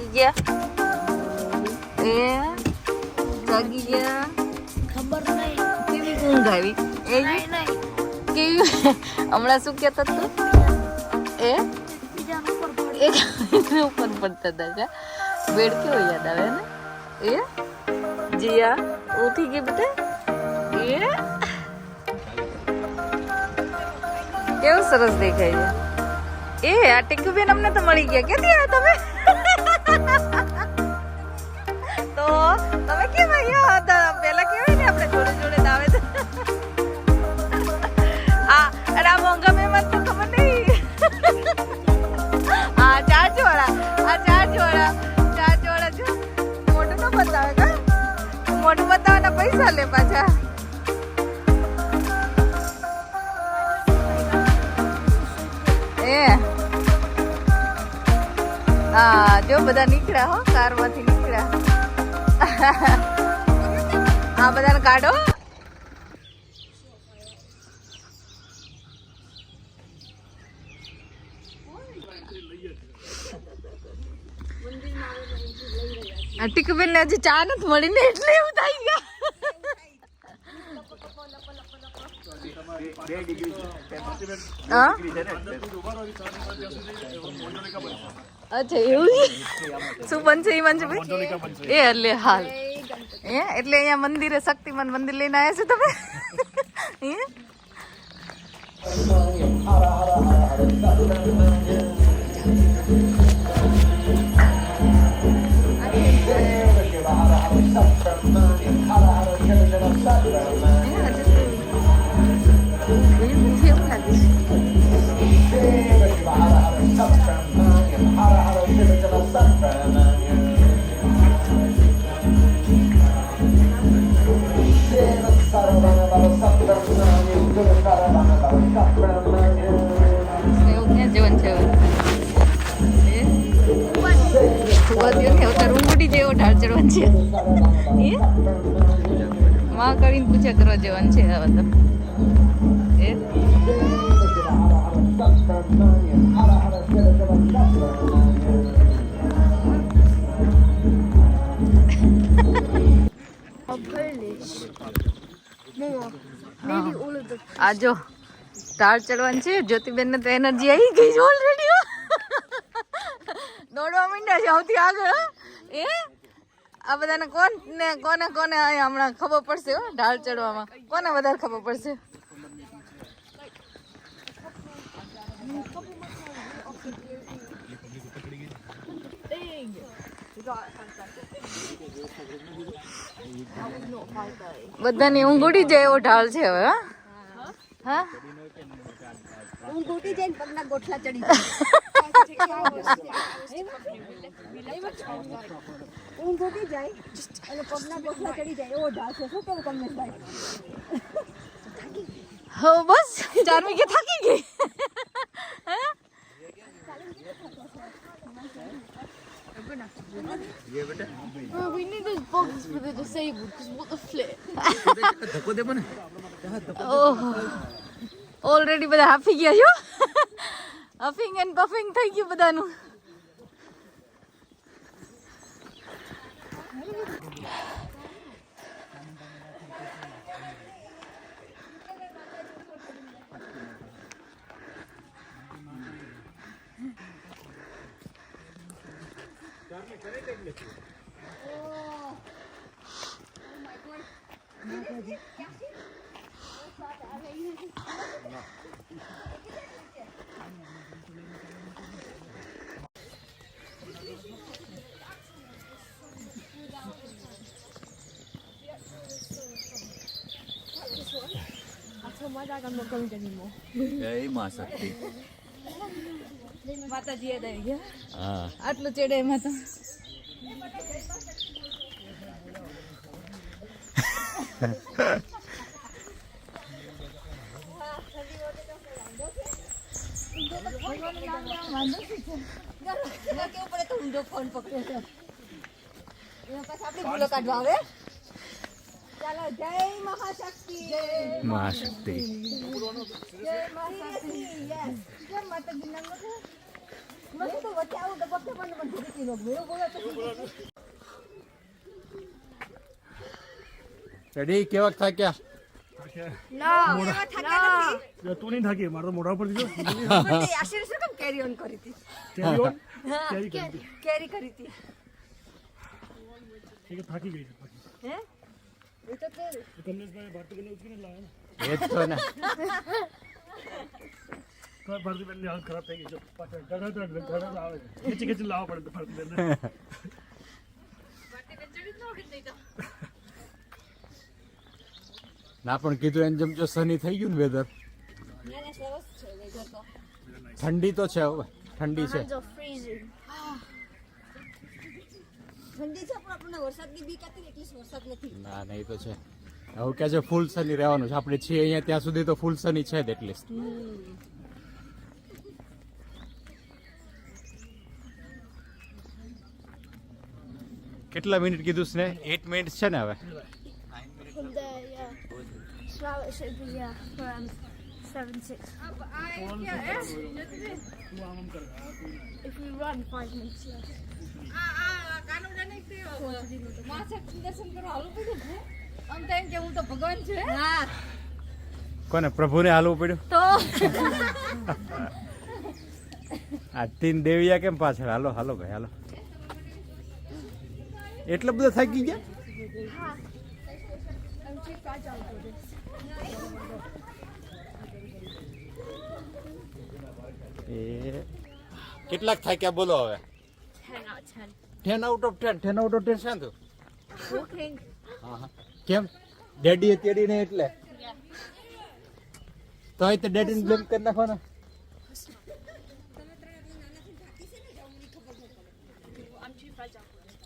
જાગી ગયા જાગી ગયા ખબર નહીં કેવી ઊંઘ આવી એ નહીં કેવી હમણાં શું કહેતો તું એ એક ઉપર પડતા હતા કા બેડ કેવો યાદ આવે ને એ જીયા ઉઠી ગઈ બેટા એ કેવું સરસ દેખાય છે એ આ ટીકુબેન અમને તો મળી ગયા ક્યાંથી આવ્યા તમે તો તમે કેમ અહીંયા હતા પેલા કેવાય ને આપણે જોડે જોડે જ આવે આ અરે આ મોંઘા મહેમાન તો ખબર નહીં આ ચાર્જ વાળા જો મોટું ન બતાવે કા મોટું બતાવવાના પૈસા લે પાછા હા જો બધા નીકળ્યા હો કાર માંથી નીકળ્યા હા બધાને કાઢો ટીકુબેન ને હજી ચા નથી મળી ને એટલે એવું થઈ ગયા અચ્છા એવું શું બનશે એ બનશે ભાઈ એ એટલે હાલ એટલે અહીંયા મંદિરે શક્તિમાન મંદિર લઈને આવ્યા છો તમે માં કરીને પૂછ્યા કરવા જવાનું છે હવે તો આ જો ઢાળ ચડવાનું છે જ્યોતિબેન ને તો એનર્જી આવી ગઈ છે ઓલરેડી દોડવા માંડ્યા છે સૌથી આગળ એ આ બધાને કોને હમણાં ખબર પડશે હો ઢાળ ચડવામાં કોને વધારે ખબર પડશે બધાની ઊંઘ ઉડી જાય એવો ઢાળ છે હવે હા ઊંઘ ઉડી જાય ને પગના ગોઠલા ચડી ઊંઘ ઉડી જાય અને પગના ગોઠલા ચડી જાય એવો ઢાળ છે શું કેવું તમને ભાઈ હો બસ 4 વીકે થાકી ગઈ ये बेटा we need those boxes for the disabled because what the flip धक्को दे बने ઓલરેડી બધા હાફી ગયા છો હફિંગ એન્ડ પફિંગ થઈ ગયું બધાનું Oh my God, I'm not going anymore. जय मां शक्ति માતાજી યાદ આવી ગયા हाँ આટલું ચડે એમાં તો કેવું પડે તો ઊંધો ફોન પકડે છે એમાં પાછા આપણી ભૂલો કાઢવા આવે ચાલો જય મહાશક્તિ मां शक्ति જય મહાશક્તિ યસ જય માતાજી નામ મને તો વચ્ચે આવું તો પગને પણ મને ધીરે ધીરે મેળો બોલો તો રેડી કેવા થાક્યા એવા થાક્યા નથી તું નહીં થાકી મારો મોઢા પર દીધો પણ તે આશીર શું કેમ કેરી ઓન કરી હતી કેરી ઓન હા કેરી કરી હતી. કેરી કરી હતી ઠીક છે, થાકી ગઈ છે હે એ તો તે કમલેશભાઈ ભારતીબેનને ઉચકીને લાવ્યા ને એ જ તો ને તો ભારતીબેનની હાલત ખરાબ થઈ ગઈ છે પાછળ ગળા આવે છે ખેંચી ખેંચી લાવવા પડે ભારતીબેનને ના પણ કીધું એને જેમ જો સની થઈ ગયું ને વેધર ના સરસ છે વેધર તો ઠંડી તો છે હવે ઠંડી છે ઠંડી છે પણ આપણને વરસાદની બીક હતી ને એટલે વરસાદ નથી ના નહીં તો છે હવે કે છે ફૂલ સની રહેવાનું છે આપણે છીએ અહીંયા ત્યાં સુધી તો ફૂલ સની છે જ એટલીસ્ટ કેટલા મિનિટ કીધું છે ને 8 મિનિટ છે ને હવે From there, yeah. Slow it should be, yeah, around 7, 6. If we run 5 minutes less. હા કોને પ્રભુને હાલવું પડ્યું તો આ તીન દેવિયા કેમ પાછળ હાલો હાલો ભાઈ હાલો એટલા બધા થાકી ગયા I'm too fragile for this. એ કેટલાક થાક્યા બોલો હવે 10 out of 10. 10 આઉટ ઓફ 10 શાં થયું વોકિંગ હા હા કેમ ડેડીએ તેડીને એટલે તો અહીં તો ડેડીને બ્લેમ કરી નાખવાનો I'm too fragile for this.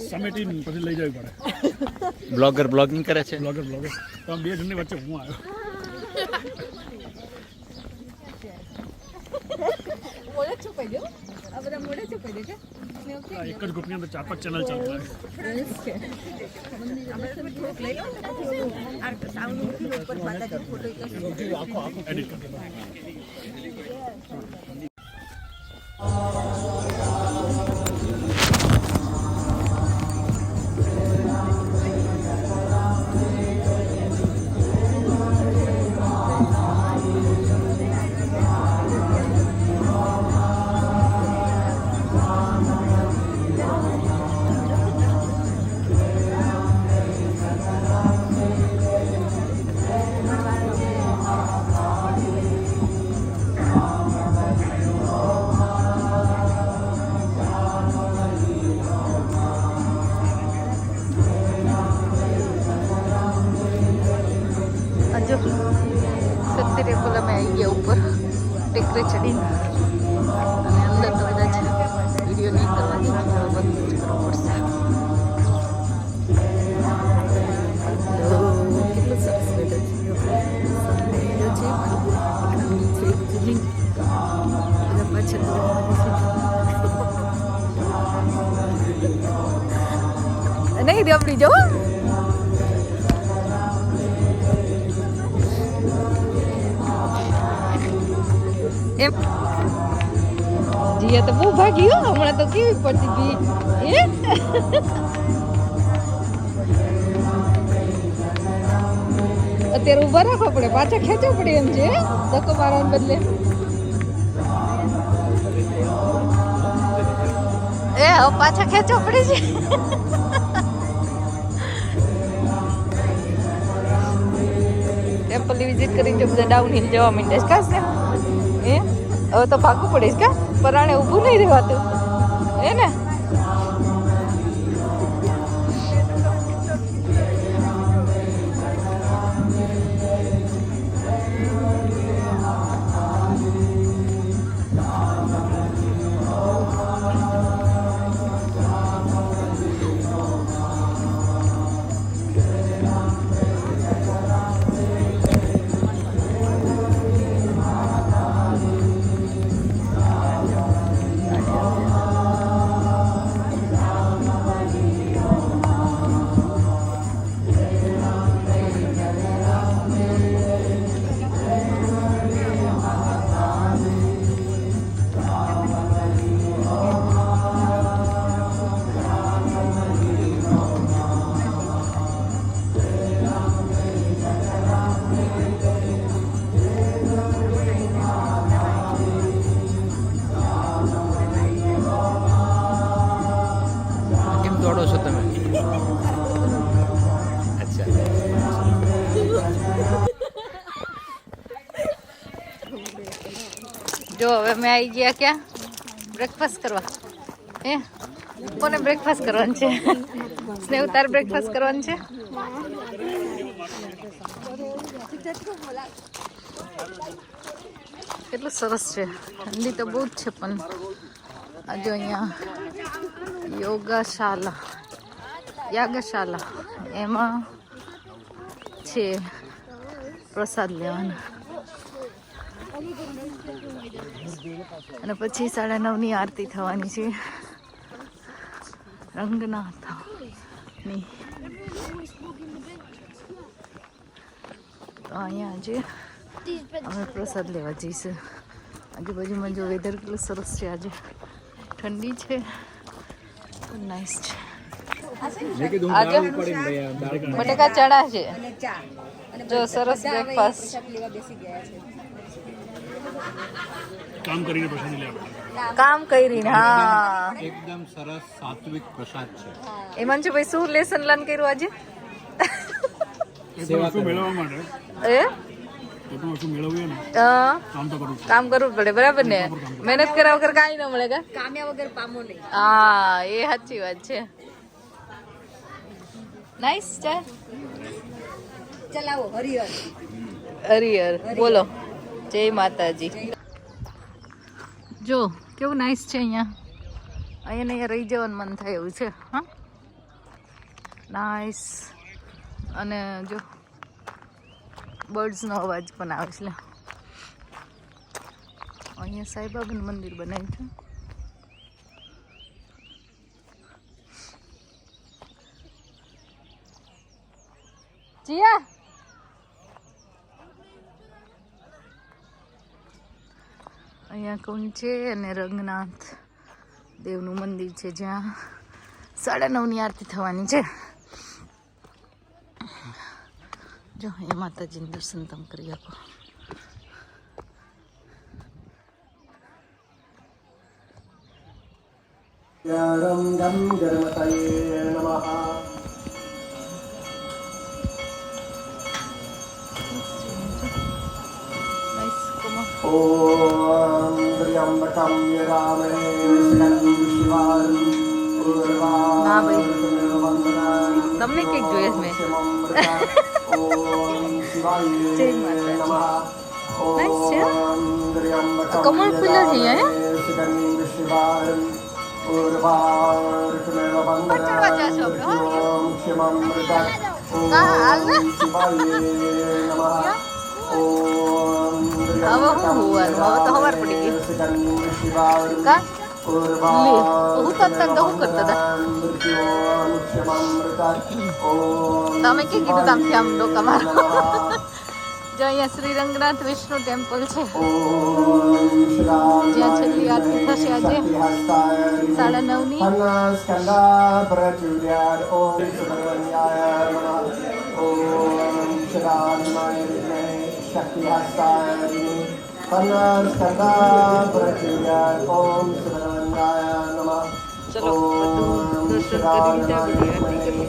સમેટીને પછી લઈ જવી પડે બ્લોગર બ્લોગિંગ કરે છે બ્લોગર તો આમ બે જણની વચ્ચે હું આવ્યો મોડે છુપાઈ દો આ બધા મોડે છુપાઈ દે કે આ એક જ ગ્રુપની અંદર 4-5 ચેનલ ચાલુ હોય થોડુંક લઈ લો આ સાઉન્ડ મૂકી ઉપર માતાજી ફોટો એડિટ કરી જો શક્તિ ટેમ્પલ અમે આવી ગયા ઉપર ટેકરે ચડીને અને અંદર તો બધા છે વિડીયો નહીં કરવાની બધું જ કરવું પડશે કેટલું સરસ વેધર છે નીચે બિલ્ડિંગ બધા પાછળ નહીં રબડી જો એમ જીયા તો બહુ ભાગી હો હમણાં તો કેવી પડતી ગઈ એ અત્યારે ઊભા રાખવા પડે પાછા ખેંચવા પડે એમ છે ધક્કો મારવાને બદલે એ હવે પાછા ખેંચવા પડે છે ટેમ્પલની વિઝિટ કરીને જો બધા ડાઉન હિલ જવા માંડે છે કાશે એ હવે તો ભાગવું પડે છે કા પરાણે ઊભું નહીં રહેવાતું હે ને છો તમે? અચ્છા. જો હવે અમે આવી ગયા ક્યાં બ્રેકફાસ્ટ કરવા. કોને બ્રેકફાસ્ટ કરવાનું છે? સ્નેહ તારે બ્રેકફાસ્ટ કરવાનું છે? કેટલું સરસ છે. ઠંડી તો બહુ જ છે પણ આજે અહીંયા યાગશાલા એમાં છે પ્રસાદ લેવાના અને પછી 9:30ની આરતી થવાની છે રંગનાથની. તો અહીંયા આજે અમે પ્રસાદ લેવા જઈશું. આજુબાજુમાં જો વેધર કેટલું સરસ છે. આજે ઠંડી છે, નાઇસ છે. આજે બટેકા ચણા છે. જો સરસ બ્રેકફાસ્ટ. કામ કરીને પ્રસાદી લેવા. કામ કરીને. હા, એકદમ સરસ સાત્વિક પ્રસાદ છે. એમાં ભાઈ શું લેસન લર્ન કર્યું આજે? સેવા શું મેળવવા માટે શું મેળવ્યું ને કામ તો કરવું. કામ કરવું પડે, બરાબર ને? મહેનત કર્યા વગર કાંઈ ન મળે. કામ્યા વગર પામો નહીં. હા, એ સાચી વાત છે. નાઈસ છે. ચલાવો હરિહર. હરિહર બોલો. જય માતાજી. જો કેવું નાઈસ છે અહીંયા. અહીંયા રહી જવાનું મન થાય એવું છે. હા, નાઈસ. અને જો બર્ડ્સનો અવાજ પણ આવે છે. અહીંયા સાંઈબાબાનું મંદિર બનાવ્યું છે. જીયા અહીંયા કુંડ છે અને રંગનાથ દેવનું મંદિર છે જ્યાં 9:30ની આરતી થવાની છે. જો અહીંયા માતાજીનું દર્શન તમે કરી આપો. ओम त्र्यंबकं यजामहे सुगंधिं पुष्टिवर्धनम् ના ભાઈ તમને કેક જોઈએ છે મેં. ओम शिवाय જય માતાજી. નાઈસ છે. त्र्यंबकं કમળ ફૂલ્યા છે અહીંયા. सुगंधिं पुष्टिवर्धनम् पूर्वार्कमेव ચડવા જાશો આપણે, હા? ओम शिवमृतम् હા, હાલ ને. शिवाय नमः ओम હવે હું હોવાનું? હવે તો સવાર પડી ગઈ. કા લે હું તો તને તો શું કરતા હતા? તમે કે કીધું આમથી આમ ડોકા મારો. જો અહીંયા શ્રી રંગનાથ વિષ્ણુ ટેમ્પલ છે જ્યાં છેલ્લી આરતી થશે આજે 9:30ની. ચલો બધું દર્શન કરી લીધા, બધી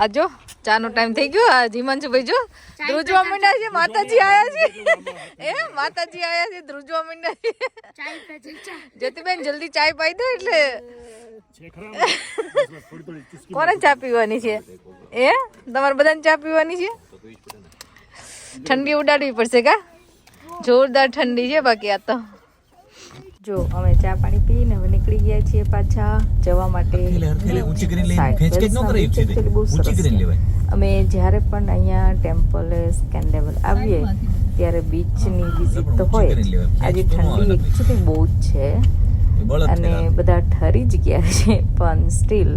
આજો ચાનો ટાઈમ થઈ ગયો. આ જીમાંશુભાઈ જો ધ્રુજવા માંડ્યા છે. માતાજી આયા છે. માતાજી આયા છે, ધ્રુજવા માંડ્યા છે. જ્યોતિબેન જલ્દી ચાય પાઈ દો. એટલે કોને ચા પીવાની છે? તમારે બધાને ચા પીવાની છે? ઠંડી ઉડાડવી પડશે કા? જોરદાર ઠંડી છે બાકી. આ તો જો અમે ચા પાણી પીને હવે નીકળી ગયા છીએ પાછા જવા માટે. અમે જ્યારે પણ અહીંયા ટેમ્પલ સ્કેન્ડેબલ આવીએ ત્યારે બીચની વિઝિટ તો હોય. આજે ઠંડી એકચ્યુઅલી બહુ જ છે અને બધા ઠરી જ ગયા છે, પણ સ્ટીલ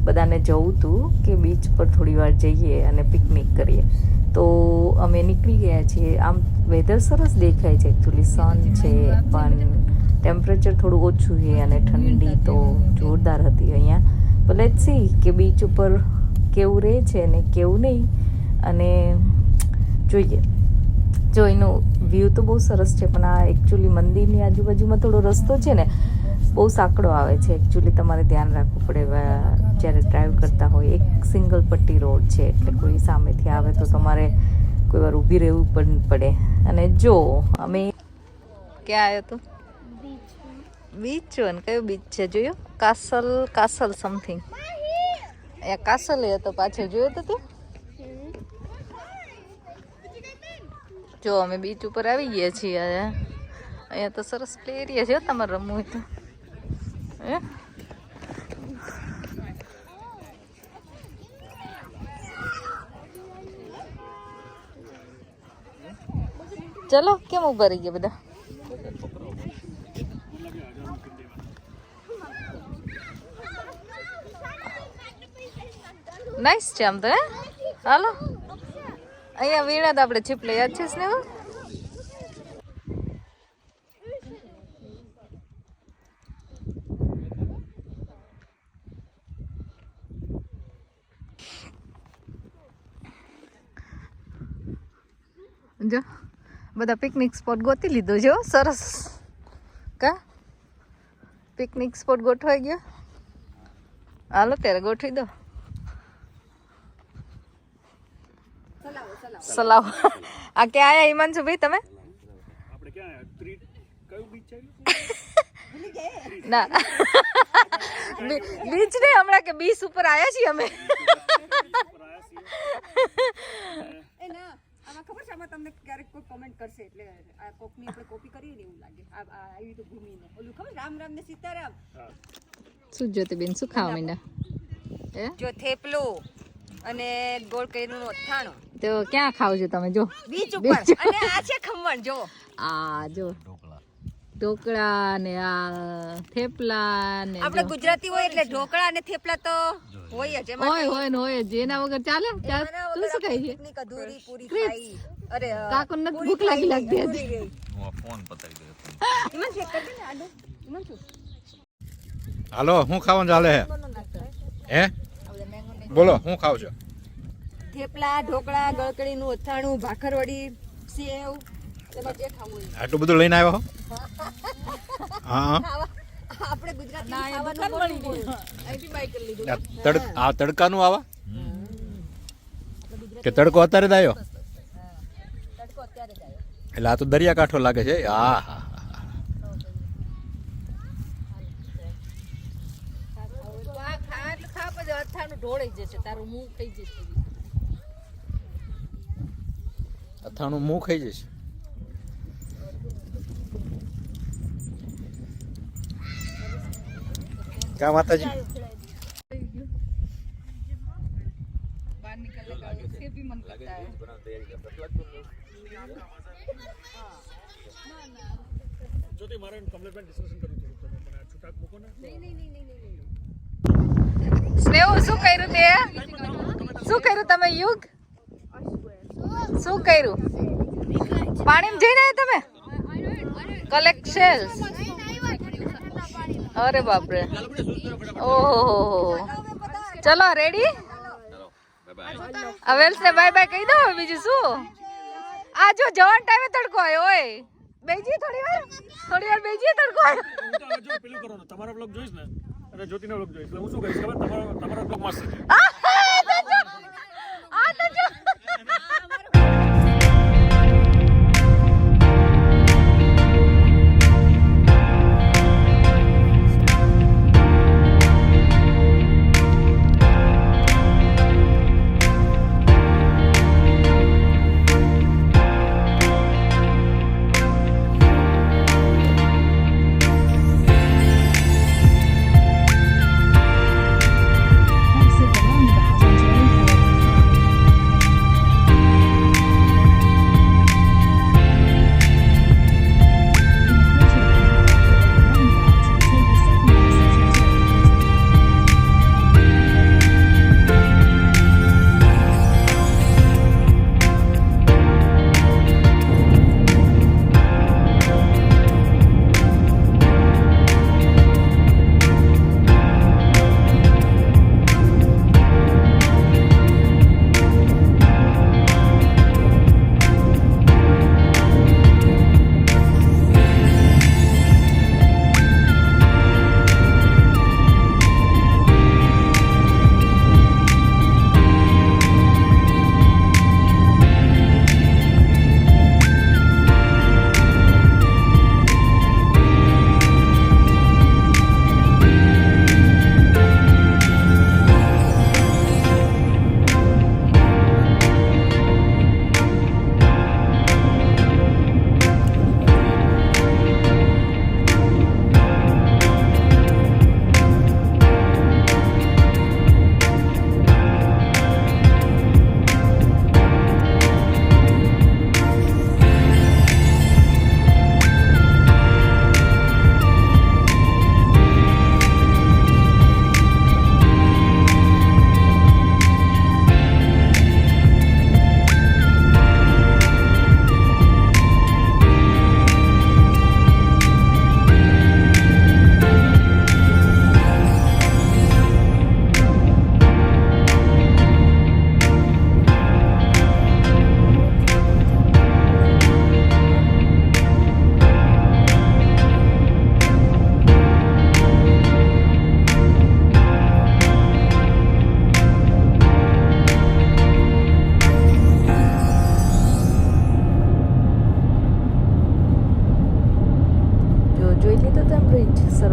બધાને જવું હતું કે બીચ પર થોડી વાર જઈએ અને પિકનિક કરીએ. તો અમે નીકળી ગયા છીએ. આમ વેધર સરસ દેખાય છે એકચ્યુઅલી, સન છે પણ ટેમ્પરેચર થોડું ઓછું છે અને ઠંડી તો જોરદાર હતી અહીંયા. તો લેટ્સ સી કે બીચ ઉપર કેવું રહે છે ને કેવું નહીં, અને જોઈએ જો એનું વ્યૂ તો બહુ સરસ છે, પણ આ એકચ્યુઅલી મંદિરની આજુબાજુમાં થોડો રસ્તો છે ને બહુ સાંકડો આવે છે. એકચ્યુઅલી તમારે ધ્યાન રાખવું પડે જ્યારે ડ્રાઈવ કરતા હોય. એક સિંગલ પટ્ટી રોડ છે, એટલે કોઈ સામેથી આવે તો તમારે કોઈ વાર ઊભી રહેવું પણ પડે. અને જો અમે ક્યાં આવ્યો તો બીચ જો ને, કયો બીચ છે જોયો? Castle something. અહીંયા કાસલ હતો પાછળ, જોયો તો તું? જો અમે બીચ ઉપર આવી ગયા છીએ. અહીંયા તો સરસ પ્લે એરિયા છે તમારે રમવું હોય તો. ચલો કેમ ઉભા રહી ગયા બધા? નાઈસ છે આમ તો. હાલો અહીંયા વીણા તો આપણે ચીપ લઈ યાદ છે સ્નેહ? જો બધા પિકનિક સ્પોટ ગોતી લીધો છે. સરસ કા પિકનિક સ્પોટ ગોઠવાઈ ગયો. હાલો ત્યારે ગોઠવી દો. સલાવ આ ક્યાં આયા હિમાંશુ ભાઈ તમે? આપણે ક્યાં કયું બીચ છે? ના બીચ ને હમણાં કે બીચ ઉપર આયા છીએ અમે. એ ના આમાં ખબર છે, આમાં તમને ક્યારેક કોઈ કમેન્ટ કરશે એટલે આ કોકની આપણે કોપી કરીએ ને એવું લાગે. આ આવી તો ભૂમિનો ઓલું ખબર રામ રામ ને સીતારામ. શું જોતી બેન, શું ખાવા માંડ્યા? જો થેપલો અને ગોળ કેરીનું અથાણું. તો ક્યાં ખાવ છો તમે? જો બીચ ઉપર. અને આ છે ખમણ. જો આ જો ઢોકળા ને આ થેપલા ને. આપણે ગુજરાતી હોય એટલે ઢોકળા અને થેપલા તો હોય જ. હોય ને હોય જ. એના વગર ચાલે? તું શું ખાઈ છે? પિકનિક અધૂરી પૂરી ખાઈ. અરે કાકો ને ભૂખ લાગતી હતી. ફોન પતાવી દે. ઈમન ચેક કરજે ને આડો. ઈમન શું? હાલો શું ખાવાનું ચાલે હે? બોલો શું ખાવ છો? થેપલા, ઢોકળા, ગળકડીનું અથાણું, ભાખરવડી, સેવ, એમાં જે ખાવું હોય. આટલું બધું લઈને આવ્યો? હા આપણે ગુજરાતી ખાવાનું મળી ગયું. અહીંથી બાય કરી લીધું. આ તડકાનું આવા કે તડકો અત્યારે જ આવ્યો? તડકો અત્યારે જ આવ્યો. એટલે આ તો દરિયાકાંઠો લાગે છે. હા હા અથાણું ઢોળાઈ જશે, તારું મું થઈ જશે. અથાણું મું ખાઈ જશે. કા માતાજી बाहर निकलने का उससे भी मन करता है. જ્યોતિ મારે કમ્પ્લીટમેન્ટ ડિસ્કશન કરવું હતું, તમે મને છૂટાક મૂકો ને. સ્નેહ શું કર્યું તે? શું કર્યું તમે યુગ? શું કર્યું? પાણીમાં જઈને આવ્યા તમે? Collect shells. અરે બાપરે. ઓહો ચલો રેડી? આ વેલ્સ ને બાય બાય કહી દો. બીજું શું? આ જો જવાન ટાઈમે તડકો આવ્યો હોય. બેજી થોડી વાર બેજી તડકો આવ્યો. હું તો હવે જો પેલું કરવાનું, તમારા બ્લોગ જોઈશ ને અને જ્યોતિના બ્લોગ જોઈશ એટલે હું શું કહીશ ખબર? તમારા બ્લોગ મસ્ત છે. આ તો જો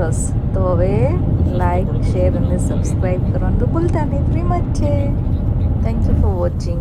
સરસ. તો હવે લાઈક શેર અને સબસ્ક્રાઈબ કરવાનું તો ભૂલતા નહીં, ફ્રીમાં જ છે. Thank you for watching.